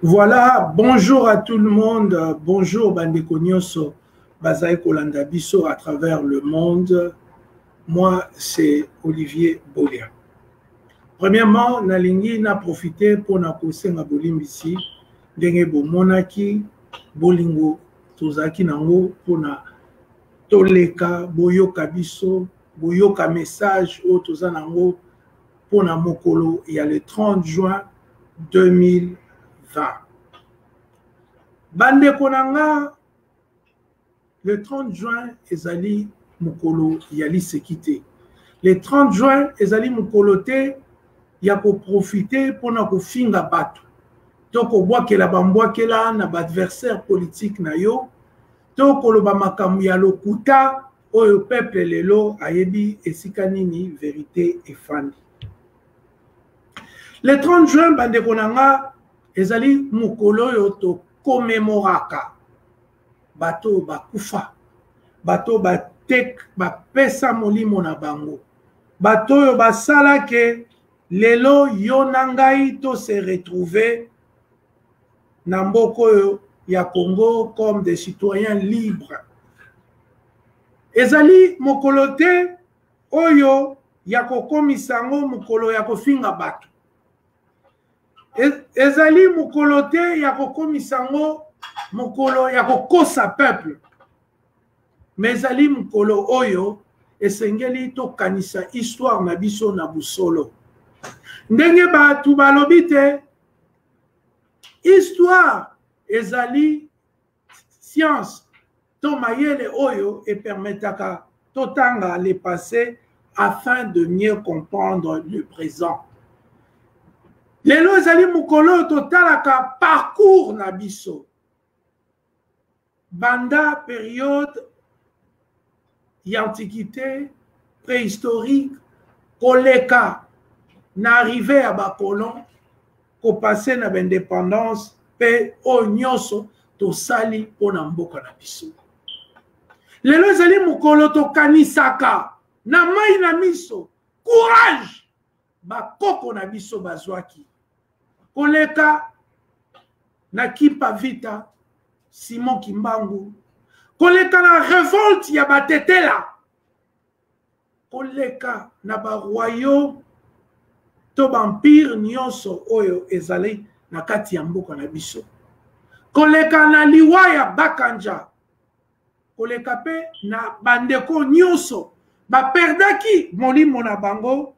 Voilà, bonjour à tout le monde, bonjour Bandeko Nyonso, Bazaï Kolanda Bisso à travers le monde. Moi, c'est Olivier Bolia. Premièrement, Nalingi n'a profité pour na kosenga bolimbisi, ndenge bomonaki, bolingo, tozaki nango pour na toleka, boyoka biso, boyoka message, o tozanango pour na mokolo, il y a le 30 juin 2020. Bandeko nanga, le 30 juin, ezali mokolo yali sekite. Le 30 juin, ezali mokolo te, yako profiter pour na kofinga bato. Toko boakela bambwakela na adversaire politique na yo, toko loba makamu ya lokuta, oyo peuple lelo ayebi esika nini vérité efandi. Le 30 juin, bandeko nanga, ezali mokolo yo to commémoraka bato bakufa, bato batek bapesa molimo na bango, bato yo basala ke lelo yo na ngai to se retrouver na mboko yo ya Congo comme des citoyens libres. Ezali mokolo te oyo ya kokomisa ngo mokolo ya kofinga bato. Ezali mokolo te ya kokomisa ngo mokolo ya kokosa peuple. Mais ezali mokolo oyo esengeli tokanisa histoire na biso na busolo. Ndenge batu balobi te, histoire ezali science to mayele oyo et permetaka totanga le passé afin de mieux comprendre le présent. Lelo ezali mokolo totalaka parcours na biso. Banda période antiquité, préhistorique, koleka na arrivé à bakolon, ko passé na indépendance, pe o nyonso to sali pona mboka na biso. Lelo ezali mokolo to kanisaka na mai na miso, courage bakoko na biso bazwaki. Koleka na Kipa Vita, Simon Kimbangu, koleka na révolte ya batetela, koleka na baroyo to bampire nyonso oyo ezali na kati ya mboka na biso, koleka na liwa ya Bakanja, koleka pe na bandeko nyonso baperdaki molimo na bango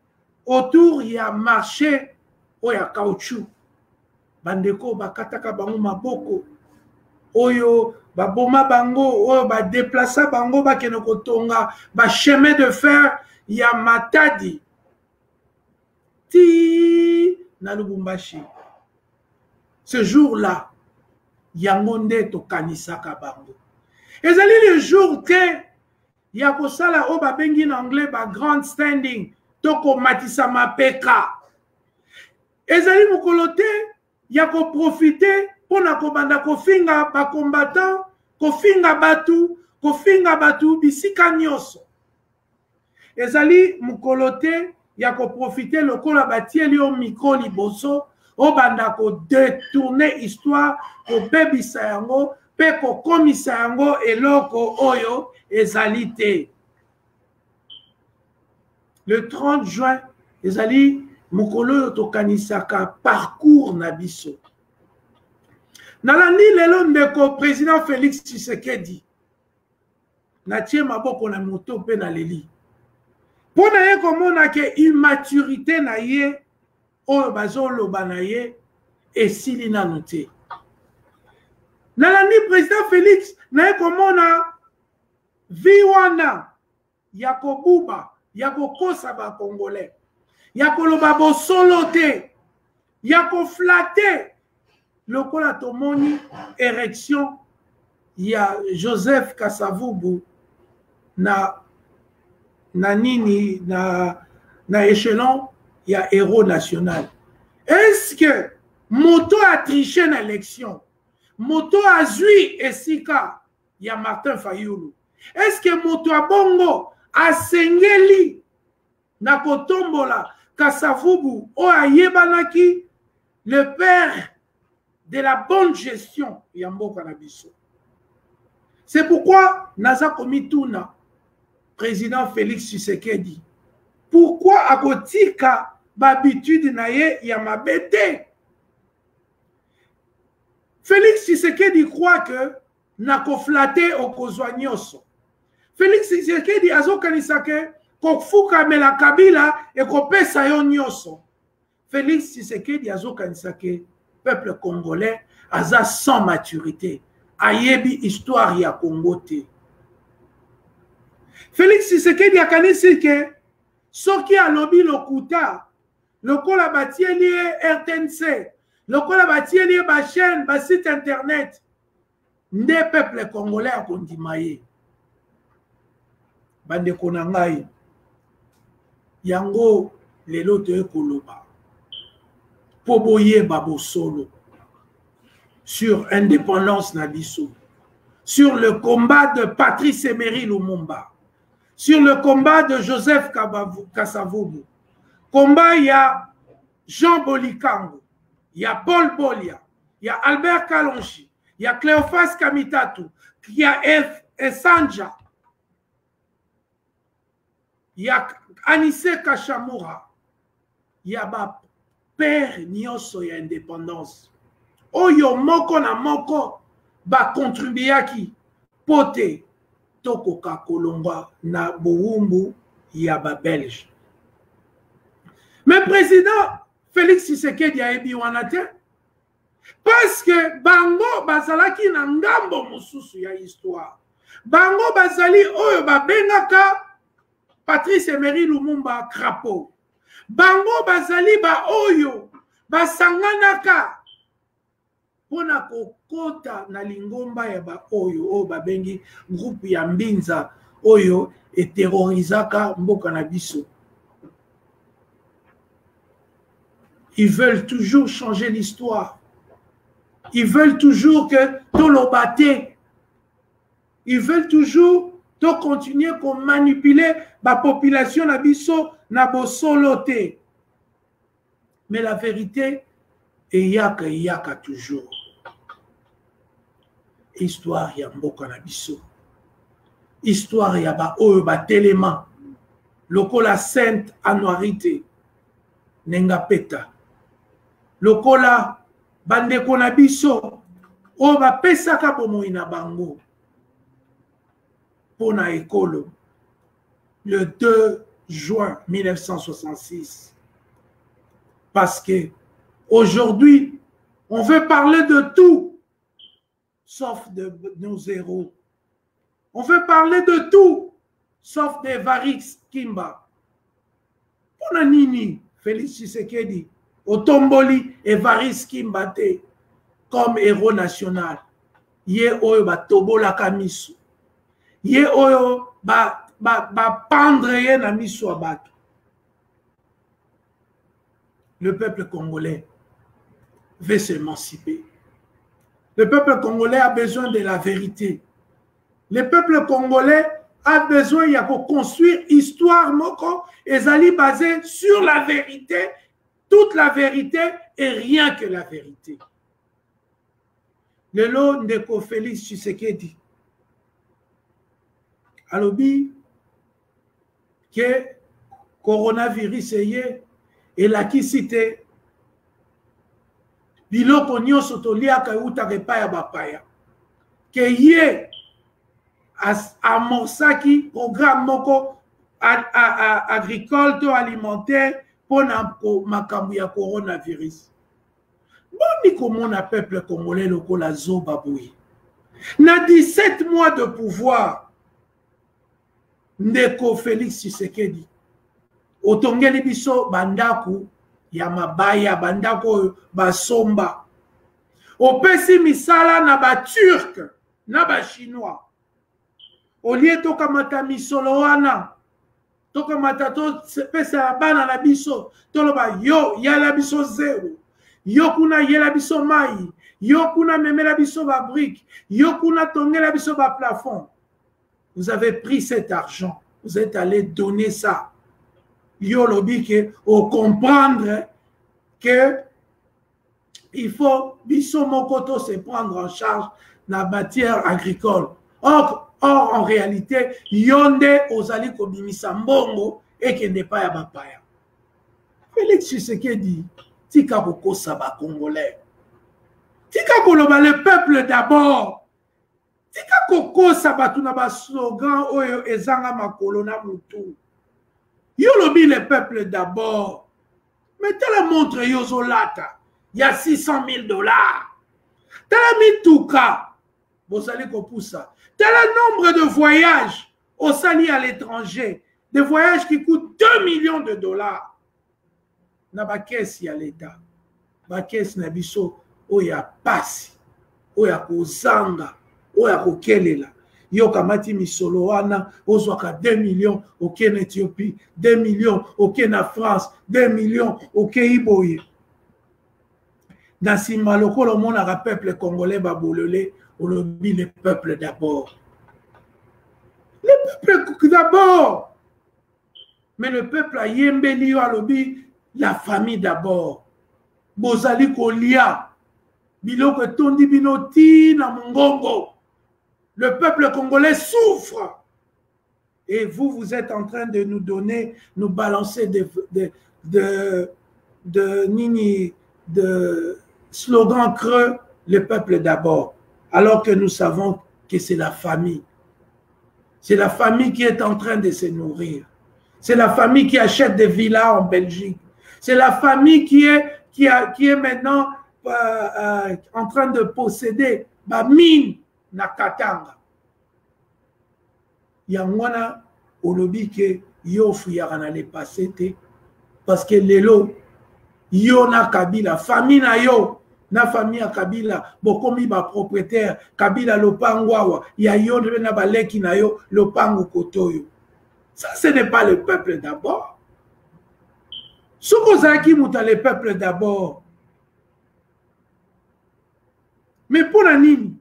autour ya marché oya caoutchouc. Bandeko bakataka bango maboko oyo baboma bango oyo ba déplaça bango bakeno kotonga ba chemin de fer ya Matadi ti na Lubumbashi. Ce jour-là yango nde tokanisaka bango. Ezali le jour te ya kosala o babengi en anglais ba grand standing toko matisa mapeka. Ezali mokolo te ya ko profiter pona kobanda kofinga ba combattant, kofinga batu bisika nyonso. Ezali mokolo te ya ko profiter lokola batieli o micro liboso o banda ko détourner histoire ko bebisa yango pe ko komisa yango eloko oyo ezali te. Le 30 juin ezali mokolo to kanisaka parcours na biso. Nalandi lelo ndeko président Félix Tshisekedi na tie maboko na moto pe na leli. Pona ye komona ke immaturité na ye oyo bazoloba na ye esili nanu te. Nalandi président Félix na ye komona vi wana ya kobuba ya kokosa ba congolais, ya koloba bosolo te, ya koflate lokola tomoni érection ya Joseph Kasavubu na nini na échelon ya héros national. Est-ce que moto a triché na élection, moto a zui esika ya Martin Fayulu? Est-ce que moto a bongo a sengeli na kotombola Kasavubu o ayebanaki le père de la bonne gestion ya mboka na biso. C'est pourquoi naza komituna président Félix Tshisekedi, pourquoi akotika babitude na ye ya mabete? Félix Tshisekedi croit que nako flatter okozwa nyonso. Félix Tshisekedi azokanisa ke kofuka mela Kabila e kopesa yo nyonso. Félix Tshisekedi azokanisa ke peuple congolais aza sans maturité, ayebi histoire ya Congo te. Félix Tshisekedi akanisi ke soki alobi lokuta lokola batieli RTNC, lokola batieli ba chaîne, ba site internet, nde peuple congolais akondima ye. Bandeko na ngai, yango lelo to ekoloba po boyeba bosolo sur indépendance na biso, sur le combat de Patrice Emery Lumumba, sur le combat de Joseph Kasavubu, combat ya Jean Bolikango, ya Paul Bolia, ya Albert Kalonji, ya Cléophas Kamitatu, ya Esanja, ya Anissé Kashamura, ya ba père nyonso ya indépendance. Oyo moko na moko ba contribuaki pote tokoka kolongwa na boumbu ya ba Belge. Mais président Félix Tshisekedi a ebi wana te parce que bango bazalaki na ngambo mosusu ya histoire. Bango bazali oyo babengaka Patrice Emery Lumumba crapaud. Bango bazali ba oyo basanganaka pona kokota na lingomba ya ba oyo babengi groupe ya Mbinza oyo eterrorisaka mboka na biso. Ils veulent toujours changer l'histoire. Ils veulent toujours que tout l'obate. Ils veulent toujours de continuer à manipuler la population na biso na bosolote. Mais la vérité est yaka toujours. Histoire ya mboka na biso. Histoire ya ba oyo ba telema. Lokola sainte anuarité. Nenga peta. Lokola bandeko na biso o ba pesaka bomoi na bango pona ekolo le 2 juin 1966 parce que aujourd'hui on veut parler de tout sauf de nos héros, on veut parler de tout sauf d'Evariste Kimba. Pona nini Félix Tshisekedi Otomboli Evariste Kimbate comme héros national. Ye oyo ba tobola kamisu. Ye oyo ba pendre ye na miso abato. Le peuple congolais veut s'émanciper. Le peuple congolais a besoin de la vérité. Le peuple congolais a besoin de construire histoire moko ezali basée sur la vérité. Toute la vérité et rien que la vérité. Le lot de Félix Tshisekedi. Alobi que coronavirus et la qui cité biloko nyonso toliaka euta repa ya bapaya. Que ye amorçaki programme moko agricole to alimentaire pour makambu ya coronavirus. Boni komona peuple congolais lokola Zobaboui. Na 17 mois de pouvoir, ndeko Félix Tshisekedi. Otongeli biso bandaku ya mabaya, bandaku basomba. Opesi misala na ba turc, na ba chinois. Olie toka mata misolo wana. Toka matato pesa bana na biso toloba yo yala biso zero yo kuna yela biso mai yo kuna memela biso ba brique yo kuna tongela biso ba plafond. Vous avez pris cet argent, vous êtes allé donner ça yo lobi que au comprendre que il faut biso mokoto se prendre en charge la matière agricole. Or en réalité, yonde ozali kobimisa mbongo et qui n'est pas ya bapaya. Félix Tshisekedi, tika kokosa ba Congolais. Tika koloba le peuple d'abord. Tika kokosa batu na ba slogan oyo ezanga makolo na mutu. Yo lobi le peuple d'abord. Mettez la montre yozolata. Il y a 600 000 $. T'as mis tout cas. Vous allez ça. T'as le nombre de voyages au sali à l'étranger. Des voyages qui coûtent 2 millions de $. Na ba caisse ya l'État. Ba caisse na biso oya pasi. Oya kozanga. Oya kokelela. Yo kamati misolo wana ozwaka 2 millions ok na Éthiopie, 2 millions ok na France, 2 millions ok iboye. Dans si malokolo monaka peuple congolais babolole, on oublie le peuple d'abord. Le peuple d'abord. Mais le peuple a yembeli yo alobi la famille d'abord. Bozali kolia biloko tondi binoti na mongongo. Le peuple congolais souffre. Et vous, vous êtes en train de nous donner, nous balancer de slogans creux, le peuple d'abord. Alors que nous savons que c'est la famille. C'est la famille qui est en train de se nourrir. C'est la famille qui achète des villas en Belgique. C'est la famille qui est maintenant en train de posséder ma mine na Katanga. Yangwana olobi ke yo fuyaka na le passé te parce que lelo yo na Kabila famille na yo na famille ya Kabila bokomi ba propriétaire Kabila lopangwawa ya yo na baleki na yo lopango kotoyo. Ça ce n'est pas le peuple d'abord. Sokozaki muta le peuple d'abord. Mais pour la nini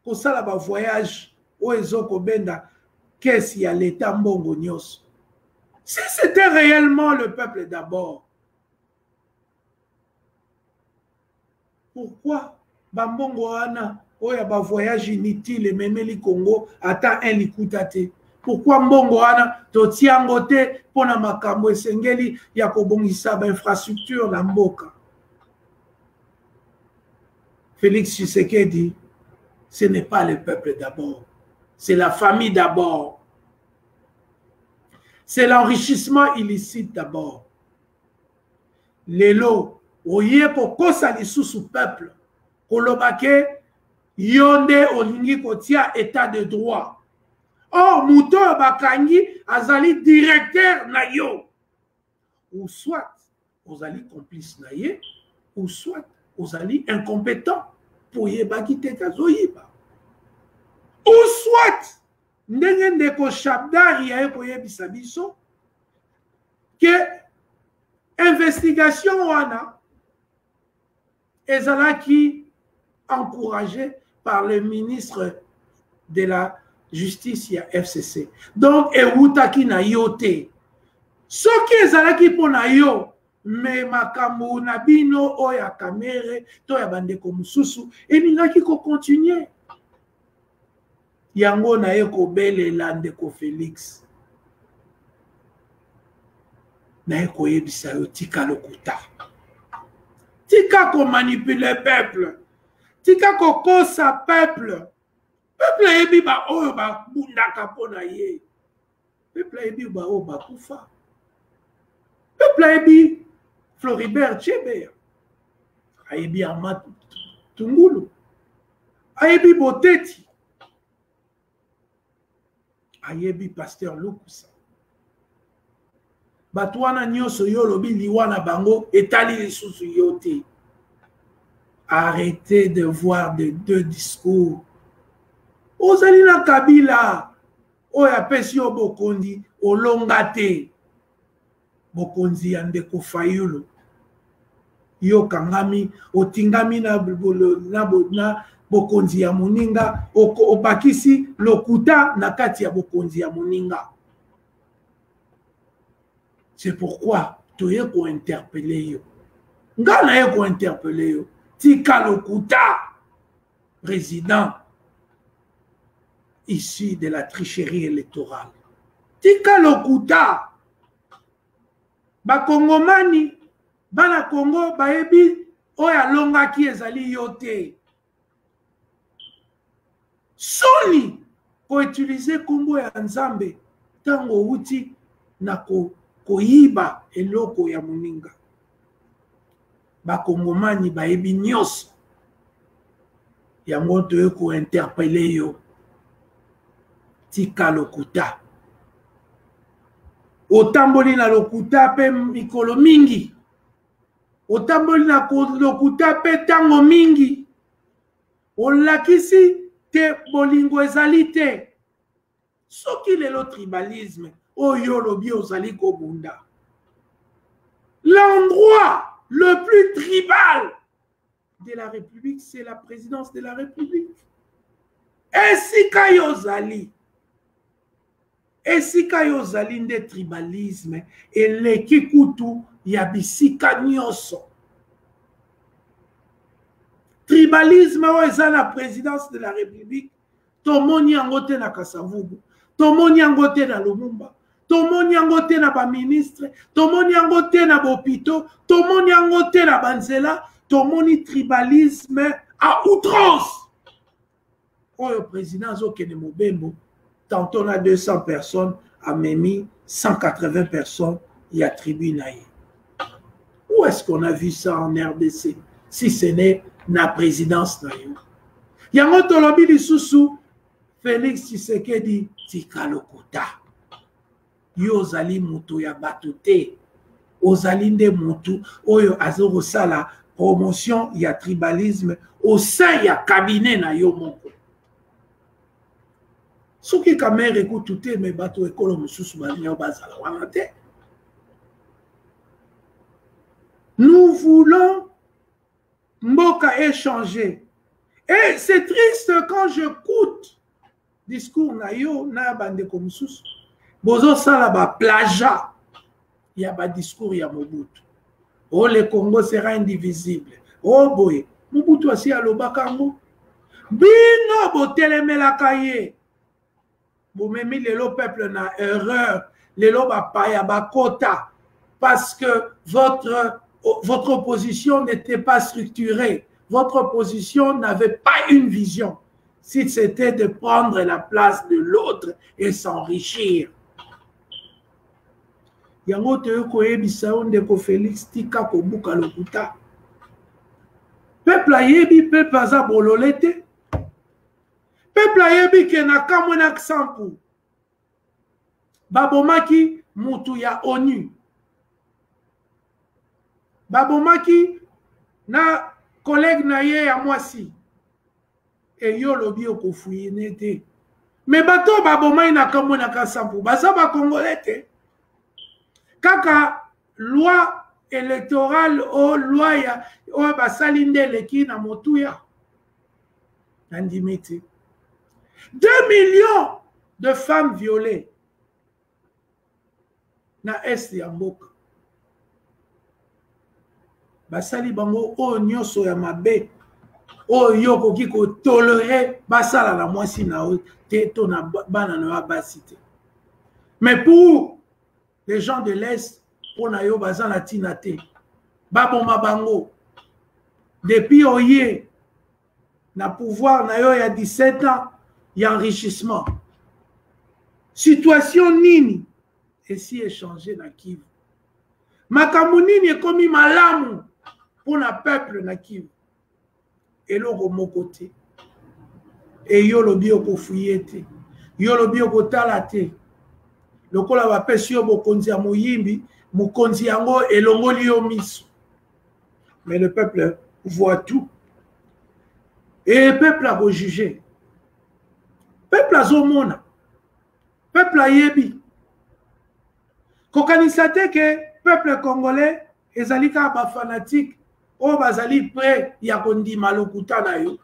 ko sala ba voyage o ezoko benda qu'est-ce y a l'état mbongo nyos. Si c'était réellement le peuple d'abord, pourquoi bambongo ana oya ba voyage inutile memeli Congo ata un likutate? Pourquoi mbongo ana totiango te pona makambo esengeli ya kobongisa ba infrastructure na mboka? Félix Tshisekedi, ce n'est pas le peuple d'abord, c'est la famille d'abord. C'est l'enrichissement illicite d'abord. Lelo, oye kokosa lisusu peuple, kolobake yonde olingi kotia état de droit. Or, muto bakangi azali directeur na yo. Ou soit, ozali complice na ye, ou soit, ozali incompétent pour yebaki te kazoyiba. Ou soit, ndenge ndeko Shabdari ya koyebisa biso que investigation wana ezalaki encouragée par le ministre de la justice ya FCC. Donc ewutaki na yo te. Soki ezalaki pona yo me makambo na bino oya kamere to ya bandeko mususu eningaki ko continuer. Yango na ye kobelela ndeko Félix. Na ye koyebisa yo tika lokuta. Tika ko manipule peuple. Tika ko kosa peuple. Peuple yebi ba oyo ba bundaka pona ye. Peuple yebi ba oyo ba kufa. Peuple yebi Floribert Cheber. Ayebi Amat Tungulu. Ayebi Boteti. Ayebi Pasteur Lukusa. Batwana nyoso yo lobi liwana bango etali lisusu yote. Arrêtez de voir de deux discours. Ozali na Kabila oya pesi yo bokondi olongate. Bokonzi ya ndeko Fayulu. Yo kangami otingami na bokonzi ya moninga obakisi lokuta na kati ya bokonzi ya moninga. C'est pourquoi tu es ko interpeller yo. Nga na ye ko interpeller yo. Tika Lokuta, président issu de la tricherie électorale. Tika Lokuta, bakongomani, bana Congo, baebi, oya longa ki ezali yote. Soni, ko utiliser Congo ya Nzambe, tango uti na koyiba eloko ya moninga. Bakongomani baebi nyos. Yango toye ko interpeller yo. Tika Lokuta. Otamboli na Lokuta pe mikolo mingi. Otamboli na Lokuta pe tango mingi. Olakisi te bolingo ezali te. Soki lelo tribalisme. Oyo lobi ozali kobunda. L'endroit le plus tribal de la République, c'est la présidence de la République. Esika yozali. Esika yozali nde tribalisme. Eleki kutu ya bisika nyonso. Tribalisme eza la présidence de la République. Tomoni yango te na Kasavubu. Tomoni yango te na Lumumba. Tomoni yango te na ba ministre. Tomoni yango te na bopito. Tomoni yango te na banzela. Tomoni tribalisme à outrance. Le président Zokene Mobembo, tantôt on a 200 personnes, à Memi, 180 personnes, il y a tribune. Où est-ce qu'on a vu ça en RDC? Si ce n'est la présidence. Il y a un autre lobby de Soussou, Félix Tshisekedi, Tika Lokuta. Yozali Moutou ya Batute. Ozali nde Moutou, Oyo Azoro Sala. Promotion, il y a tribalisme. Au sein, il y a cabinet na yo moko. Ce qui est quand même écouté, mais bateau école, nous voulons Mboka échanger. Et c'est triste quand j'écoute discours na yo, na bande comme sous. Bozo sala ba plaja. Il y a ba discours, il y a Mobutu. Oh, le Congo sera indivisible. Oh, boy. Mobutu asi alobakango. Bino boteleme la kaye. Boumemi lelo peuple na erreur. Lelo bapaya bakota. Parce que votre opposition n'était pas structurée. Votre opposition n'avait pas une vision. Si c'était de prendre la place de l'autre et s'enrichir. Yango te koyebisa ndeko Félix Tika Kobuka Lokuta. Peuple ayebi peuple aza bololete. Peuple ayebi ke na kamwe na ksampu. Babomaki mutu ya ONU. Babomaki na collègue na ye ya mwasi. E yo lobi okofuye nete. Me bato babomai na kamwe na ksampu. Baza ba Congolais. Kaka loi électorale ou loi ya o basalinde leki na motuya Nandimiti. 2 millions de femmes violées na est ya mboka. Basali bango o nyoso ya mabe o yoko kiko tolérer basala la mwasi na te to na bana na basité. Mais pour les gens de l'Est, on a eu bazan la tinate. Baboma bango. Depuis oye, na pouvoir na yo il y a 17 ans, il y a enrichissement. Situation nini, et si échangé na Kivu. Makambu nini est comme malamu pour le peuple na Kivu. Et l'oko mokote. Et yo lobi oko fuyete. Yo lobi oko talate. Lokola bapesi yo bokonzi ya moyimbi, mokonzi yango elongoli yo miso. Mais le peuple voit tout. Et le peuple a jugé. Peuple a zomona. Peuple a yebi. Kokanisate ke peuple congolais ezali ka ba fanatique o bazali prêt ya kondima lokuta na yo.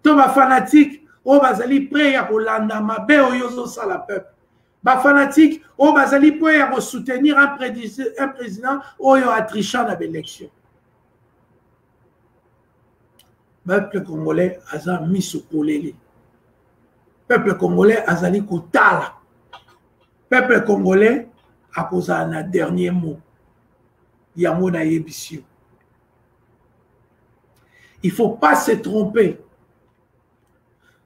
To ba fanatique o bazali prêt ya kolanda mabe oyo zo sala peuple. Ba fanatique o bazali prêt ya soutenir un président oyo a triché na l'élection. peuple congolais aza misokoleli. Peuple congolais azali kotala. Peuple congolais a posé un dernier mot. Yango na yebisio. Il ne faut pas se tromper.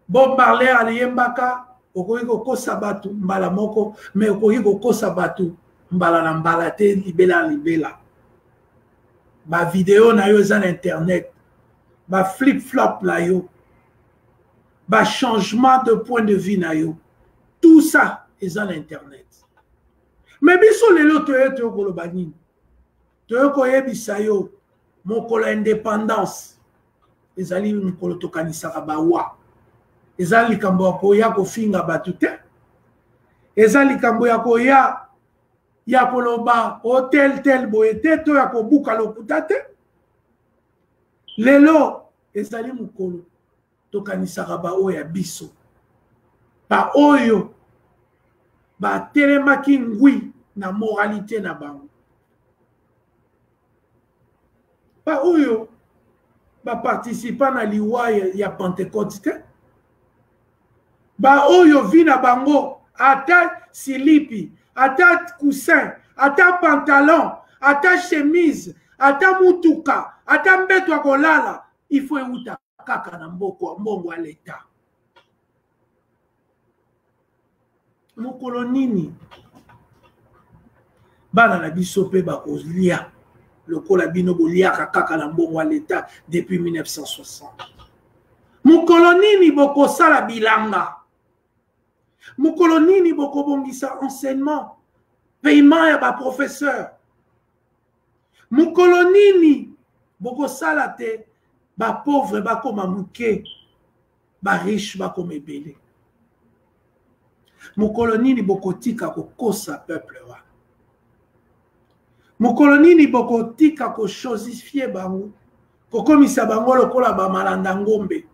Bob Marley aliyembaka okoki kokosa batu mbala moko mais okoki kokosa batu mbala na mbala te libela libela. Ba vidéo na yo eza na internet. Ba flip flop na yo. Ba changement de point de vue na yo. Tout ça eza na internet. Mais biso lelo toye to koloba nini? Toye koyebisa yo mokolo indépendance. Ezali mokolo tokanisaka bawa. Ezali likambo ya koya kofinga batu te. Ezali likambo ya koya ya koloba hotel tel boye te to ya kobuka lokuta te. Lelo ezali mokolo tokanisaka bao ya biso. Ba oyo ba telemaki ngwi na moralité na bango. Ba oyo ba participa na liwa ya Pentecôte te. Ba oyo vi na bango ata silipi, ata coussin, ata pantalon, ata chemise, ata mutuka, ata mbeto kolala, il faut euta kaka na mbongo ya leta. Mokolo nini bana na biso pe bakolia lokola bino boliaka kaka na mbongo ya leta depuis 1960. Mokolo nini bokosala bilanga. Mokolo nini bokobongisa enseignement, paiement ya ba professeur. Mokolo nini bokosala te ba pauvre bakoma muke, ba riche bakoma ebele. Mokolo nini bokotika kokosa peuple wa. Mokolo nini bokotika ko chosifie bango, kokomisa bango lokola ba malanda ngombe.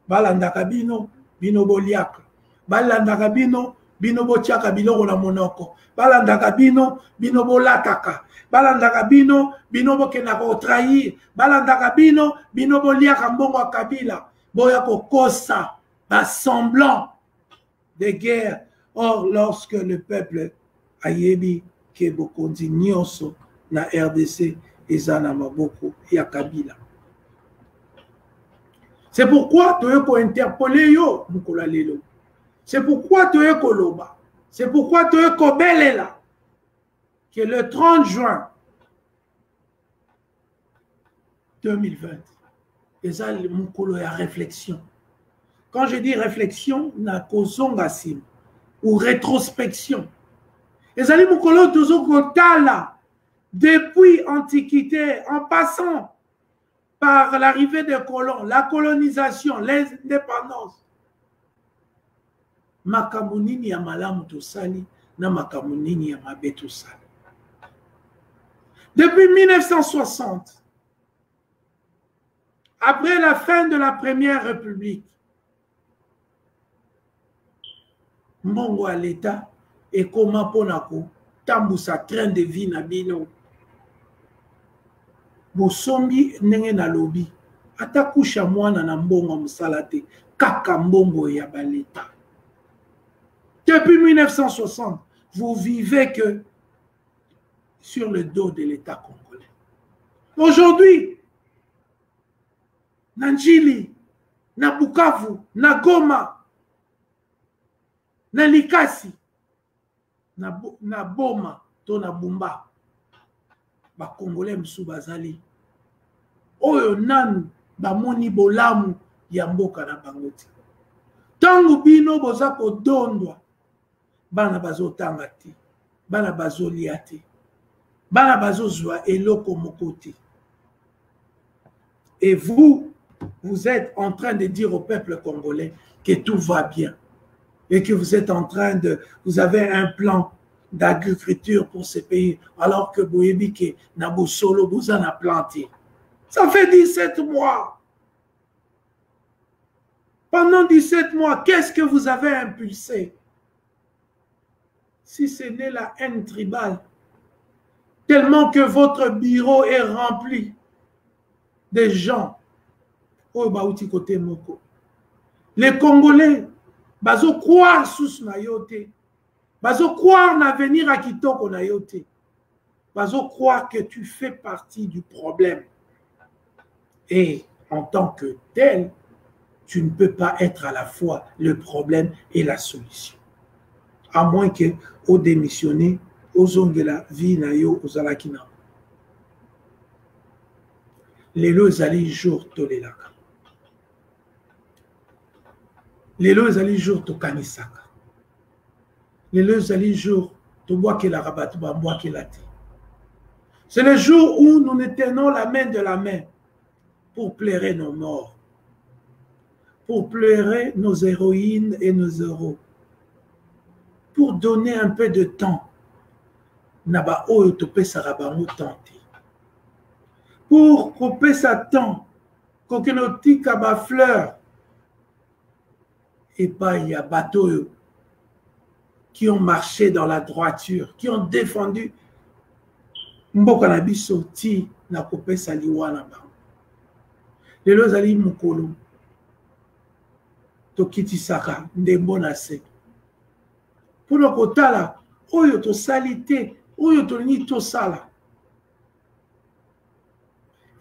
Balandaka bino, bino boliaka. Balandaka bino, bino botiaka biloko na monoko. Balandaka bino, bino bolataka. Balandaka bino, bino bokendaka kotrahir. Balandaka bino, bino boliaka mbongo ya Kabila. Boya kokosa ba semblant de guerre. Or, lorsque le peuple a yebi ke bokondi nyonso na RDC eza na maboko ya Kabila. C'est pourquoi tu es interpeller yo mukula lelo. C'est pourquoi tu es koloba. C'est pourquoi tu es kobelela. Que le 30 juin 2020, eza mukolo ya réflexion. Quand je dis réflexion, na kozonga sim ou rétrospection. Ezali mukolo tozo kotala depuis Antiquité en passant par l'arrivée des colons, la colonisation, l'indépendance. Makambo nini ya malamu tosali na makambo nini ya mabe tosali. Depuis 1960, après la fin de la Première République, mbongo à l'État et comment ponako tambusa train de vie na bino. Bosombi ndenge na lobi ata kusha mwana na mbongo mosala te kaka mbongo ya baleta. Depuis 1960, vous vivez que sur le dos de l'État congolais. Aujourd'hui, na Njili, na Bukavu, na Goma, na Likasi, na Boma, to na Bumba, ba Congolais msu bazali. Oyo nanu ba moni bolamu ya mboka na bangoti. Tangu bino boza kodondwa, bana bazo tanga te, bana bazo lia te, bana bazo zwa eloko mokoti. Et vous êtes en train de dire au peuple congolais que tout va bien. Et que vous êtes en train de... Vous avez un plan d'agriculture pour ce pays, alors que Bouyebike, Nabosolo, vous en a planté. Ça fait 17 mois. Pendant 17 mois, qu'est-ce que vous avez impulsé? Si ce n'est la haine tribale, tellement que votre bureau est rempli de gens oyo bauti côté moko. Les Congolais, bazo croire sous na yote. Bazo croire l'avenir à kitoko na yote. Bazo croire que tu fais partie du problème. Et en tant que tel, tu ne peux pas être à la fois le problème et la solution. À moins que au démissionner, aux ongela vie na yo aux alakina. Lelo ezali jour tolelaka. Lelo ezali jour tokanisaka. Lelo ezali jour tobwakela rabatu bambwakela te. C'est le jour où nous nous tenons la main de la main pour pleurer nos morts, pour pleurer nos héroïnes et nos héros, pour donner un peu de temps naba oyo topesaka bango tante, pour kopesa temps kokenotika ba fleur et pas il y a bateau qui ont marché dans la droiture, qui ont défendu mboka na biso ti na kopesa liwa na bango. Lelo ezali mokolo tokitisaka ndembo na se mpona kotala oyo tosali te, oyo tolingi tosala.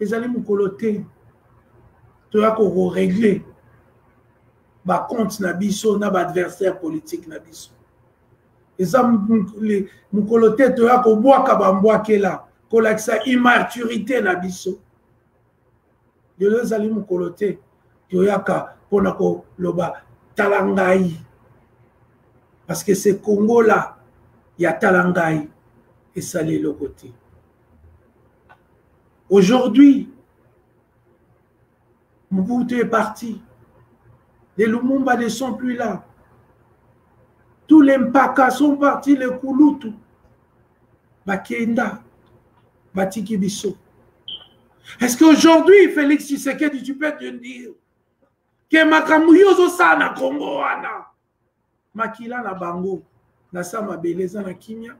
Ezali mokolo te toya koregle bacompte na biso na baadversaire politique na biso. Eza mokolo te toya kobwaka bambwakela kolakisa immaturité na biso. Lelo ezali mokolo te toyaka mpona koloba tala ngai, parce que ce Congo là ya tala ngai esali eloko te. Aujourd'hui, Mobutu est parti. Les Lumumba ne sont plus là. Tous les Mpaka sont partis, les Kulutu, Bakenda, Batiki Bisso. Est-ce qu'aujourd'hui, Félix Tshisekedi, tu peux te dire que Makamuyozo sa na Congo wana, Makila na Bango, na Sama Beleza na Kimia?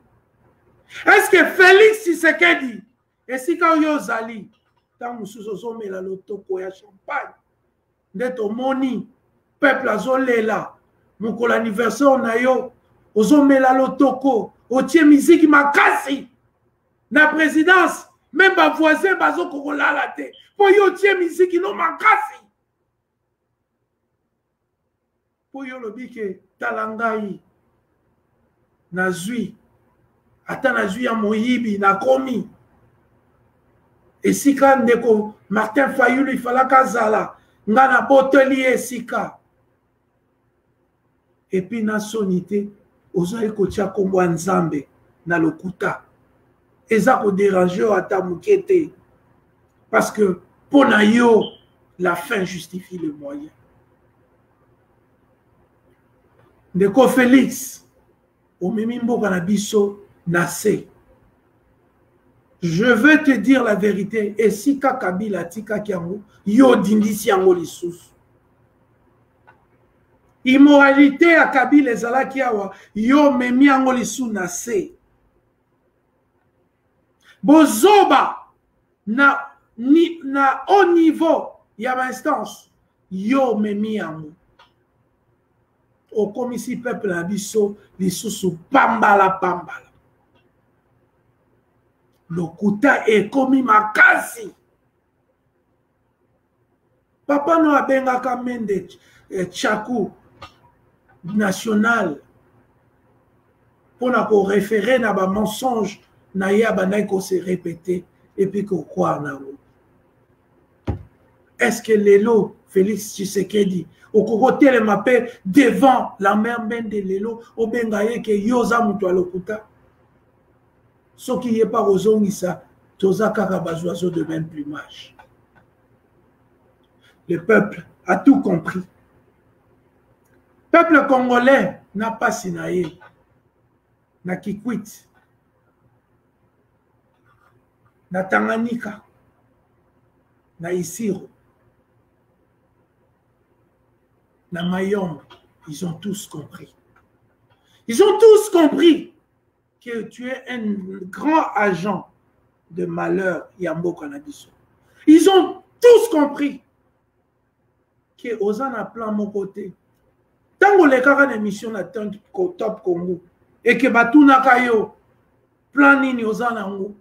Est-ce que Félix Tshisekedi, et si quand Yozali, tant Moussouzou mela lotoko ya champagne, d'être moni, peuple azolela, mon col anniversaire na yo, ozomela lotoko, otie musique makasi, na présidence, même ma voisin bazo kokola la te, pour yo tie musique no makasi. Pour yo lobike talangai, na zui, ata na zui ya moyibi, na komi. Et si quand ndeko Martin Fayulu il fallait kazala, ngana boteli esika. Et puis na sonité, ozoye kotia kombo nzambe na lokuta. Eza ko déranger ata mukete. Parce que pour na yo, la fin justifie le moyen. Ndeko Félix, omemi mboka na biso nase. Je veux te dire la vérité. Et si Kabila tika kiango, yo dindisi yango lisusu. Immoralité à Kabila ezala kiawa, yo memi yango lisusu na se. Bozoba na haut niveau ya ma instance, yo memi yango. Okomisi peuple na biso lisusu pambala pambala. Lokuta ekomi makasi. Papa no abenga kamende Tchakou national pour na ko référer na ba mensonge na ya banay ko se répéter et puis ko croire na wo. Est-ce que Lelo Félix Tshisekedi au côté le mapé devant la mère ben de Lelo obenga ye ke yoza mutu lokuta? Ce qui n'est pas aux ongisa, toza kaka bazoazo de même plumage. Le peuple a tout compris. Le peuple congolais n'a pas sinaï, n'a Kikwit, n'a Tanganyika, n'a Isiro, n'a Mayombe. Ils ont tous compris. Ils ont tous compris que tu es un grand agent de malheur, Yambo Kanabiso. Ils ont tous compris que oza na plan mon côté. Tango le kaka na émission na Top Congo et que batunaka yo plan nini oza nango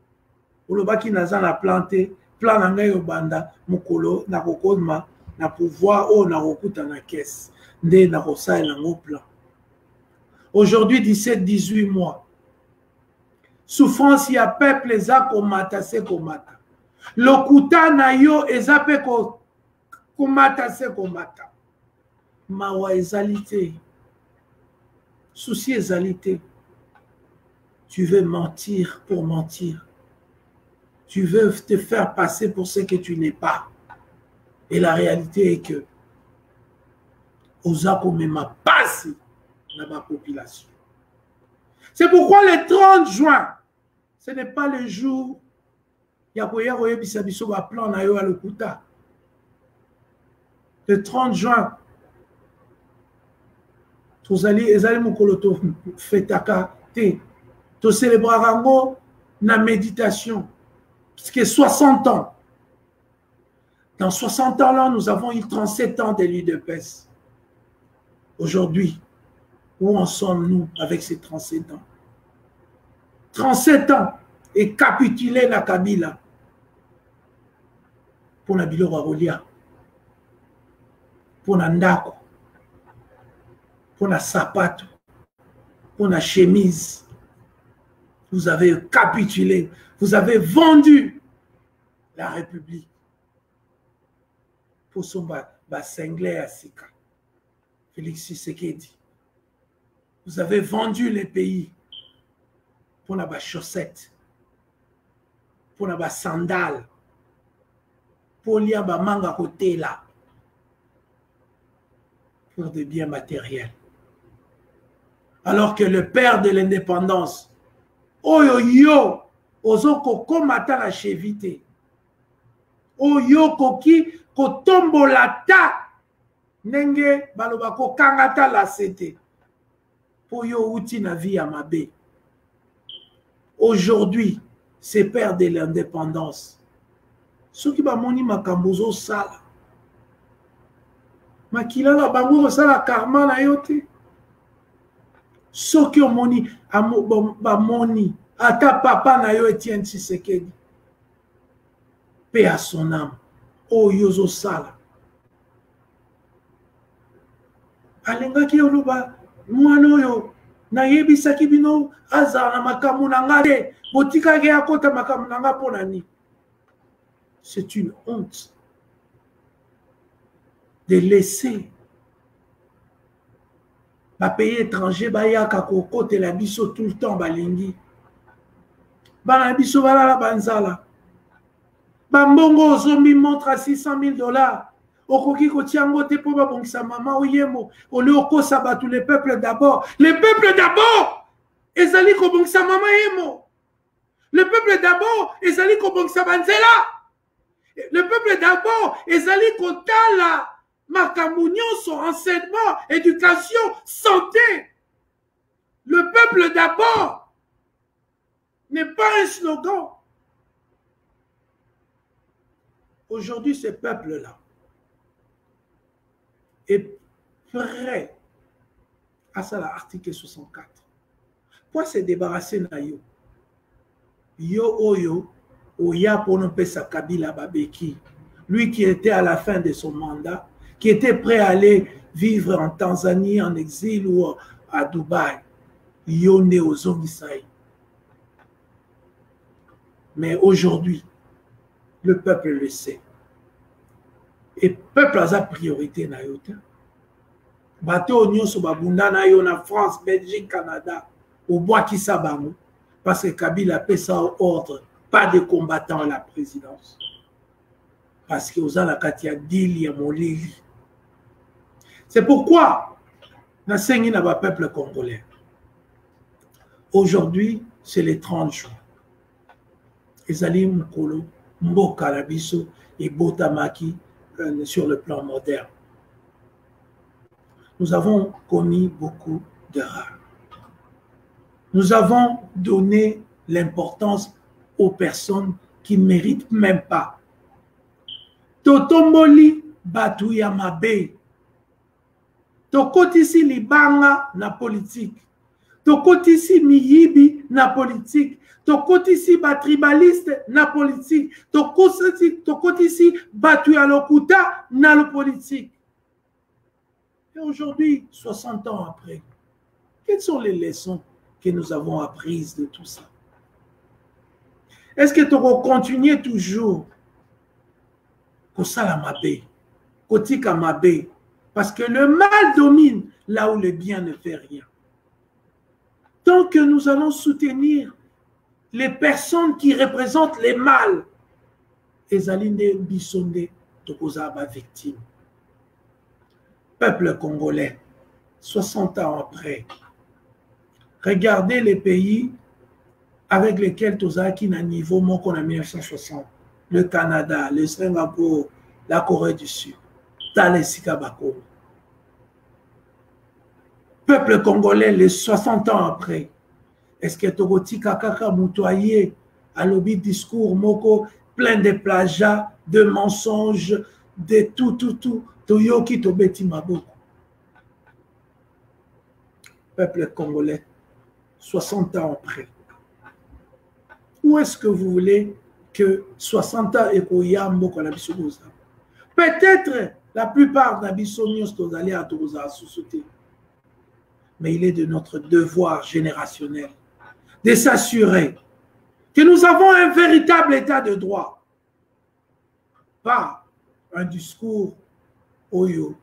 olobaki naza na planté plan na ngai obanda mokolo na kokoma na pouvoir o na kokuta na caisse nde na kosala nango plan. Aujourd'hui 17-18 mois souffrance ya peuple eza komata se komata lokuta na yo eza pe komata se komata mawa ezali te souci ezali te. Tu veux mentir pour mentir. Tu veux te faire passer pour ce que tu n'es pas. Et la réalité est que Ozako m'a passé dans ma population. C'est pourquoi le 30 juin, ce n'est pas le jour le 30 juin, tu célébreras la méditation. Parce que 60 ans. Dans 60 ans là, nous avons eu 37 ans de l'UDPS. Aujourd'hui, où en sommes-nous avec ces 37 ans? 37 ans et capituler la Kabila pour la Biloro Rolia, pour la Ndako, pour la Sapato, pour la chemise. Vous avez capitulé, vous avez vendu la République pour son Bassenglais à Sika. Félix Tshisekedi. Vous avez vendu les pays pour la chaussette, pour la sandale, pour l'ia manga côté là, pour des biens matériels. Alors que le père de l'indépendance, Oyo yo, ozoko komata la chevité. Oyo koki kotombolata. Nenge balobako kangata la sete. Poyo uti na vie à mabe. Aujourd'hui, c'est père de l'indépendance. Ceux qui bamoni makambozo sala. Makila la bango sala karma na yote. Ceux qui ont moni, bamoni, ata papa na yo Etienne Tshisekedi. Paix à son âme. Oh yozo sala. Alenga ki oloba, mwano yo, na yebisa kibino, aza na makamu na ngade, botika ge akota makamu na nga ponani. C'est une honte de laisser ba pays étranger ba yaka kokote la biso tout le temps balingi bana biso bala la banzala bambongo zombi montre à $600,000 okoki kotiango te po ba bongisa mama oyemo ole okosa ba tous les peuples d'abord ezali ko bongisa mama yemo le peuple d'abord ezali ko bongisa banzela le peuple d'abord ezali kotala makambo nyonso, enseignement, éducation, santé. Le peuple d'abord n'est pas un slogan. Aujourd'hui, ce peuple-là est prêt à ça, l'article 64. Pour se débarrasser de yo. Yo oyo, oya pour ne pas sa Kabila Babeki. Lui qui était à la fin de son mandat, qui était prêt à aller vivre en Tanzanie, en exil ou à Dubaï. Yone Ozongisaï. Mais aujourd'hui, le peuple le sait. Et le peuple a sa priorité. Bateau Nyonso Babunda na yo na France, Belgique, Canada, au bois qui s'abango, parce que Kabila paie ça ordre, pas de combattants à la présidence. Parce que aux Alakatia Dili Molili. C'est pourquoi na sengi na ba peuple congolais. Aujourd'hui, c'est le 30 juin. Ezali Mukolo, Mboka Labiso et Botamaki sur le plan moderne. Nous avons commis beaucoup d'erreurs. Nous avons donné l'importance aux personnes qui ne méritent même pas. Totomboli batu ya mabe. Tokotisi libanga na politique. Tokotisi miyibi na politique. Tokotisi batribaliste na politique. Tokotisi batu ya lokuta na la politique. Et aujourd'hui, 60 ans après, quelles sont les leçons que nous avons apprises de tout ça? Est-ce que tu vas continuer toujours kosala mabe, kotika mabe, parce que le mal domine là où le bien ne fait rien. Tant que nous allons soutenir les personnes qui représentent les mal, ezalinde bisonde tokoza ba victime. Peuple congolais, 60 ans après, regardez les pays avec lesquels Tozaki na niveau moko na 1960, le Canada, le Singapour, la Corée du Sud, Tale Sikabako. Peuple congolais, les 60 ans après, est-ce que Togoti Kakaka Moutoyer a lobby discours moko plein de plagiats, de mensonges, de tout, Toyoki Tobeti Maboko. Peuple congolais, 60 ans après. Où est-ce que vous voulez que 60 ans et Koyambo Kolabisugoza? Peut-être la plupart d'Abissonios Tozali à Toza à société. Mais il est de notre devoir générationnel de s'assurer que nous avons un véritable état de droit. Pas un discours oyo,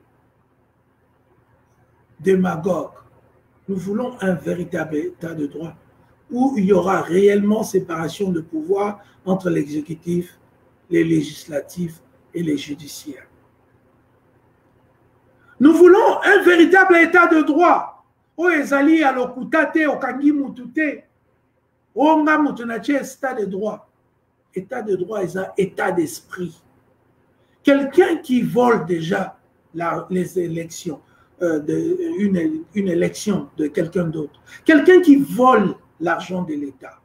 démagogue. Nous voulons un véritable état de droit où il y aura réellement séparation de pouvoir entre l'exécutif, les législatifs et les judiciaires. Nous voulons un véritable état de droit. O ezali alokutate okangi mutute. Onga mutunache état de droit. État de droit est un état d'esprit. Quelqu'un qui vole déjà les élections, une élection de quelqu'un d'autre, quelqu'un qui vole l'argent de l'État,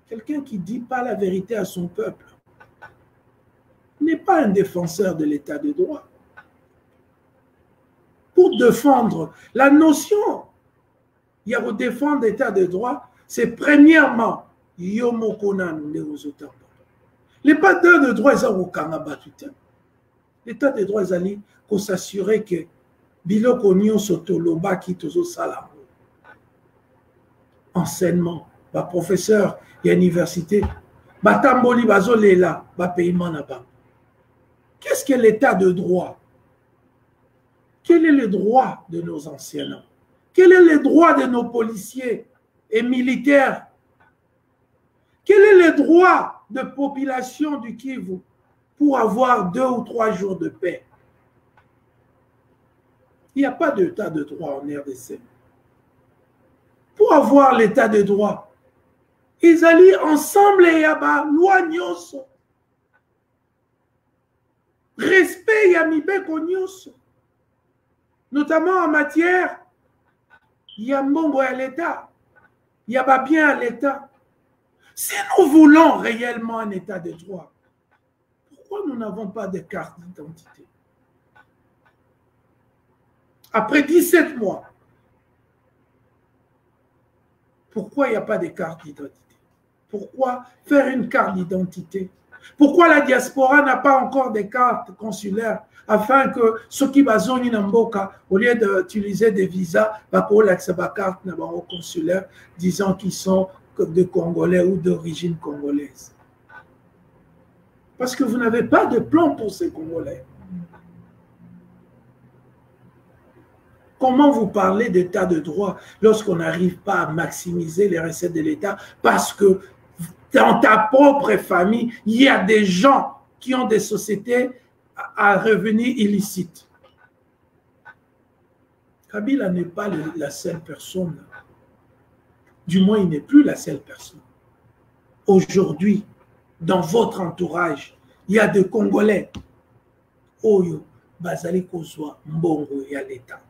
quelqu'un qui ne dit pas la vérité à son peuple, n'est pas un défenseur de l'État de droit. Pour défendre la notion, il y a pour défendre l'État de droit, c'est premièrement, l'État de droit, l'État de droit, il faut s'assurer que biloko nyonso toloba ki tozo sala enseignement, ba professeur et université, ba tamboli bazolela, ba paiement na ba. Qu'est-ce que l'État de droit? Quel est le droit de nos enseignants? Quel est le droit de nos policiers et militaires? Quel est le droit de population du Kivu pour avoir 2 ou 3 jours de paix? Il n'y a pas d'état de droit en RDC. Pour avoir l'état de droit, ils allient ensemble et yaba loi nyonso. Respect yamibeko nyonso. Notamment en matière, il y a mbongo à l'État, il y a bien à l'État. Si nous voulons réellement un état de droit, pourquoi nous n'avons pas de carte d'identité? Après 17 mois, pourquoi il n'y a pas de carte d'identité? Pourquoi faire une carte d'identité? Pourquoi la diaspora n'a pas encore de cartes consulaires afin que ceux qui sont Namboka, au lieu d'utiliser des visas, pour l'accès à la carte consulaire, disant qu'ils sont de Congolais ou d'origine congolaise? Parce que vous n'avez pas de plan pour ces Congolais. Comment vous parlez d'état de droit lorsqu'on n'arrive pas à maximiser les recettes de l'État parce que dans ta propre famille, il y a des gens qui ont des sociétés à revenus illicites? Kabila n'est pas la seule personne. Du moins, il n'est plus la seule personne. Aujourd'hui, dans votre entourage, il y a des Congolais. Oyo, Bazali Kozwa, Mbongo et à l'État.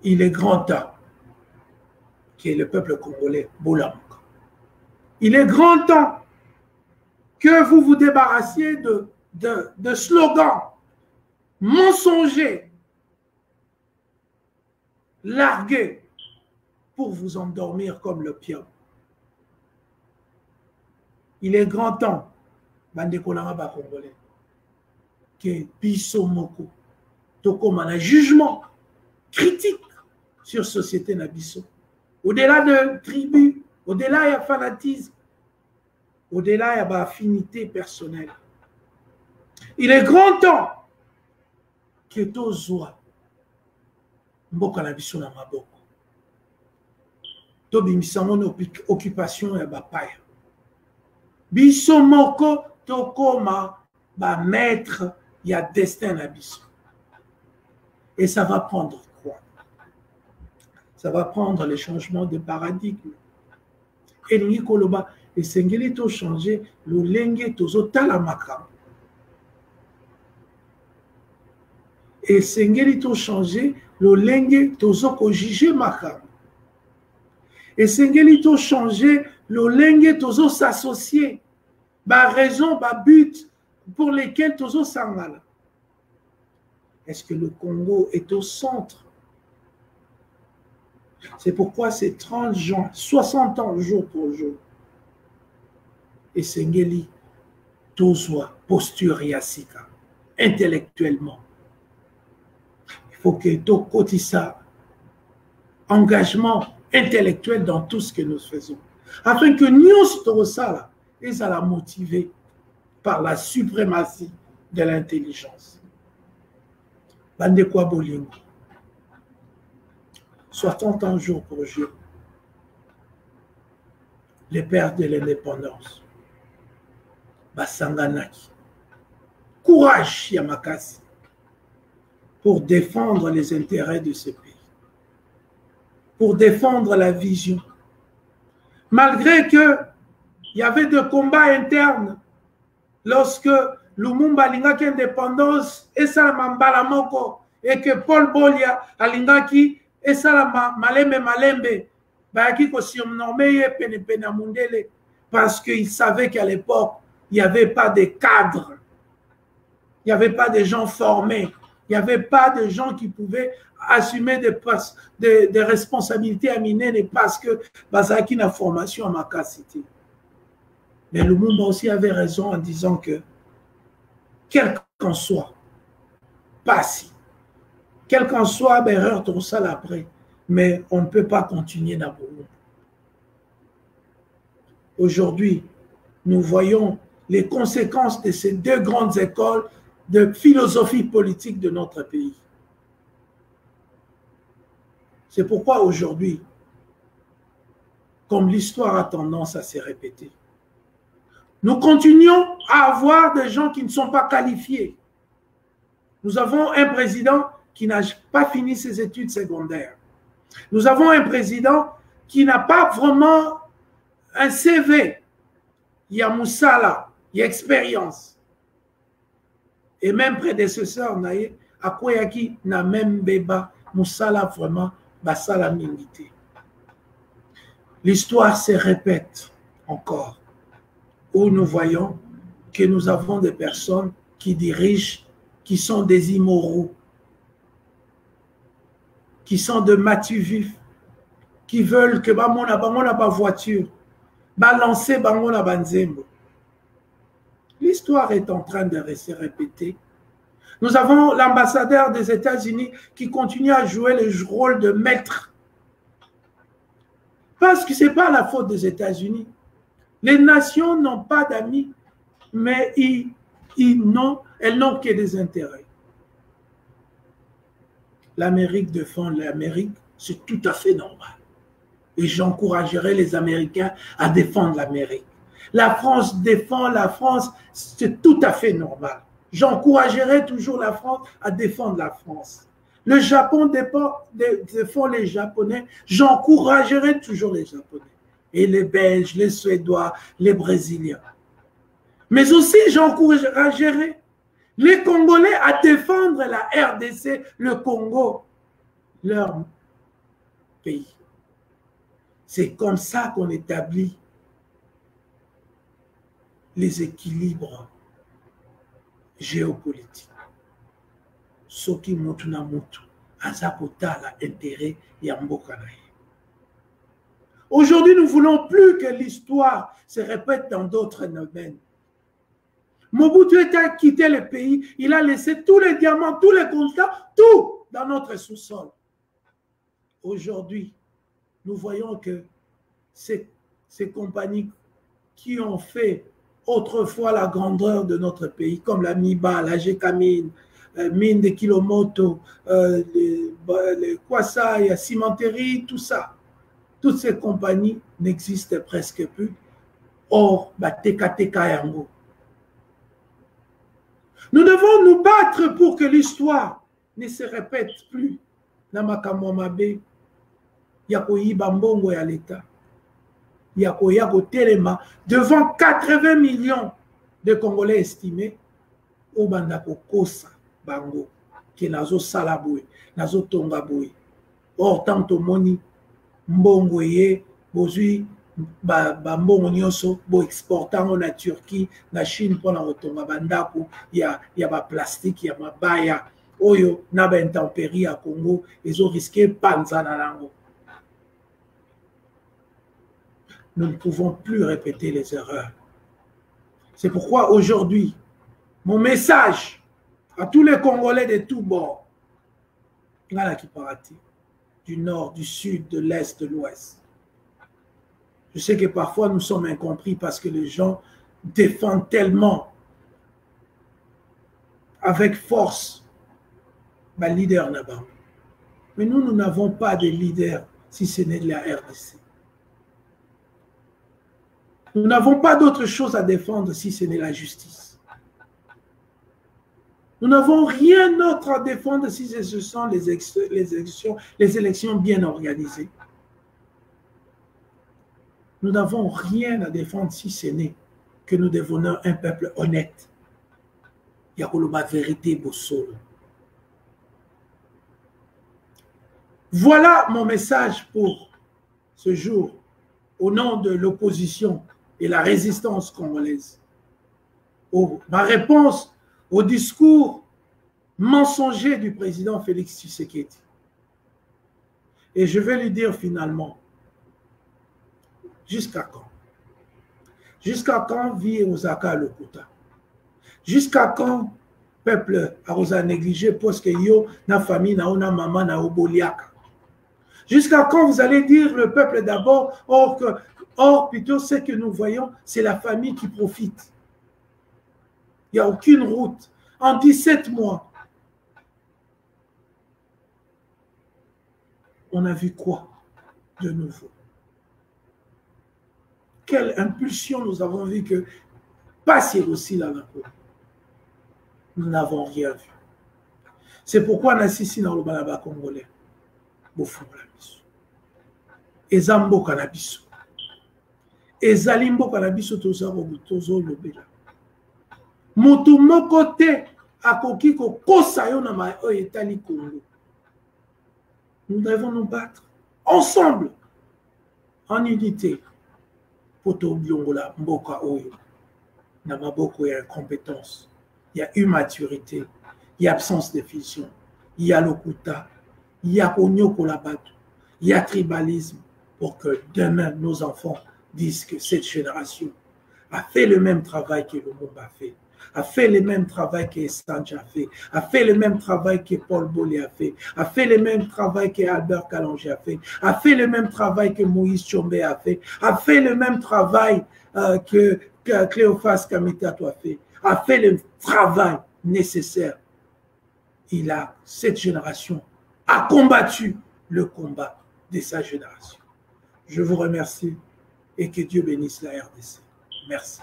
Il est grand temps que le peuple congolais Boulamka. Il est grand temps que vous vous débarrassiez de slogans mensongers, largués pour vous endormir comme l'opium. Il est grand temps, bandeko nanga ba congolais, que biso moko tokoma na jugement critique sur société na biso. Au-delà de tribus, au-delà de fanatisme, au-delà de affinité personnelle. Il est grand temps que tozwa mboka na biso na maboko. Tobimisango na occupation ya bapaya. Biso moko tokoma ba maître ya destin na biso. Et ça va prendre quoi? Ça va prendre les changements de paradigme. Et lingi koloba esengeli to changer lolenge tozotala makambo. Esengeli to changer lolenge tozoko juger makambo. Esengeli to changer lolenge tozo s'associer. Ba raison, ba but pour lesquels tozo sangala. Est-ce que le Congo est au centre? C'est pourquoi c'est 30 juin, 60 ans jour pour jour. Et Sengeli, tozwa posture yasika, intellectuellement. Il faut que to kotisa engagement intellectuel dans tout ce que nous faisons. Afin que nous torosala, et ça la motiver par la suprématie de l'intelligence. Bandekwa bolingo. 60 ans jour pour jour. Les pères de l'indépendance. Basanganaki. Courage, Yamakasi, pour défendre les intérêts de ce pays. Pour défendre la vision. Malgré que il y avait des combats internes lorsque Lumumba alingaki indépendance et salama mbalamoko et que Paul Bolia alingaki et salama malembe bayaki ko surnommer ye pene mundele parce qu'il savait qu'à l'époque il n'y avait pas de cadres, il n'y avait pas de gens formés, il n'y avait pas de gens qui pouvaient assumer des responsabilités à miner parce que bazaki na formation à Makasiti. Mais Lumumba aussi avait raison en disant que, quel qu'en soit, pas si, quel qu'en soit, l'erreur tout ça après, mais on ne peut pas continuer d'abord. Aujourd'hui, nous voyons les conséquences de ces deux grandes écoles de philosophie politique de notre pays. C'est pourquoi aujourd'hui, comme l'histoire a tendance à se répéter, nous continuons à avoir des gens qui ne sont pas qualifiés. Nous avons un président qui n'a pas fini ses études secondaires. Nous avons un président qui n'a pas vraiment un CV. Il y a Moussala, il y a expérience. Et même prédécesseur, Akoyaki n'a même béba Moussala vraiment basala mingité. L'histoire se répète encore, où nous voyons que nous avons des personnes qui dirigent, qui sont des immoraux, qui sont de matu vif, qui veulent que bamona ba voiture, balancer bamona banzembo. L'histoire est en train de se répéter. Nous avons l'ambassadeur des États-Unis qui continue à jouer le rôle de maître. Parce que ce n'est pas la faute des États-Unis. Les nations n'ont pas d'amis, mais elles n'ont que des intérêts. L'Amérique défend l'Amérique, c'est tout à fait normal. Et j'encouragerai les Américains à défendre l'Amérique. La France défend la France, c'est tout à fait normal. J'encouragerai toujours la France à défendre la France. Le Japon défend les Japonais, j'encouragerai toujours les Japonais. Et les Belges, les Suédois, les Brésiliens. Mais aussi, j'encouragerai les Congolais à défendre la RDC, le Congo, leur pays. C'est comme ça qu'on établit les équilibres géopolitiques. Soki mutu na mutu aza kotala intérêt ya mboka na ye. Aujourd'hui, nous ne voulons plus que l'histoire se répète dans d'autres domaines. Mobutu a quitté le pays, il a laissé tous les diamants, tous les contrats, tout dans notre sous-sol. Aujourd'hui, nous voyons que ces compagnies qui ont fait autrefois la grandeur de notre pays, comme la MIBA, la GECAMINE, mine de Kilomoto, les Kwasai, la cimenterie, tout ça, toutes ces compagnies n'existent presque plus. Or, Teka Yango. Nous devons nous battre pour que l'histoire ne se répète plus. Namakamwa mabe, yakoyiba mbongo ya l'État. Yakoyako telema devant 80 millions de Congolais estimés. Obanda kokosa bango ke nazo salaboué, nazo tongaboué. Or tant moni mbongo ye bozui ba mbongo nyonso bo exportant na Turquie na Chine pona kotonga bandako ya ba plastique ya mabaya oyo na ba intempérie ya Congo ezo risquer panzana nango. Nous ne pouvons plus répéter les erreurs. C'est pourquoi aujourd'hui mon message à tous les Congolais de tous bords, du nord, du sud, de l'est, de l'ouest. Je sais que parfois nous sommes incompris parce que les gens défendent tellement avec force le leader là-bas. Mais nous n'avons pas de leader si ce n'est de la RDC. Nous n'avons pas d'autre chose à défendre si ce n'est la justice. Nous n'avons rien d'autre à défendre si ce sont les élections bien organisées. Nous n'avons rien à défendre si ce n'est que nous devenons un peuple honnête. Yakoloba vérité bossolo. Voilà mon message pour ce jour au nom de l'opposition et la résistance congolaise. Ma réponse au discours mensonger du président Félix Tshisekedi. Et je vais lui dire finalement, jusqu'à quand? Jusqu'à quand vie Osaka Lokuta? Jusqu'à quand peuple a négligé parce que yo na famille na ona maman na oboliaka? Jusqu'à quand vous allez dire le peuple d'abord, or plutôt ce que nous voyons, c'est la famille qui profite. Il n'y a aucune route. En 17 mois, on a vu quoi de nouveau? Quelle impulsion nous avons vu que passer aussi là-bas. Nous n'avons rien vu. C'est pourquoi on a ici dans le Balaba congolais. Ezambo kanabiso. Ezalimbo kanabiso tozo lobela. Mutu moko te akoki ko kosa yo na ma etali Congo. Nous devons nous battre ensemble, en unité, pour tobliongola mboka oyo. Na maboko ya incompétence, il y a immaturité, il y a absence de vision, il y a lokuta, il y a konyoko la batu, il y a tribalisme, pour que demain nos enfants disent que cette génération a fait le même travail que le monde a fait, a fait le même travail que Estange a fait, a fait le même travail que Paul Bolé a fait le même travail que Albert Kalonji a fait le même travail que Moïse Tshombe a fait le même travail que Cléophas Kamitato a fait le travail nécessaire. Cette génération a combattu le combat de sa génération. Je vous remercie et que Dieu bénisse la RDC. Merci.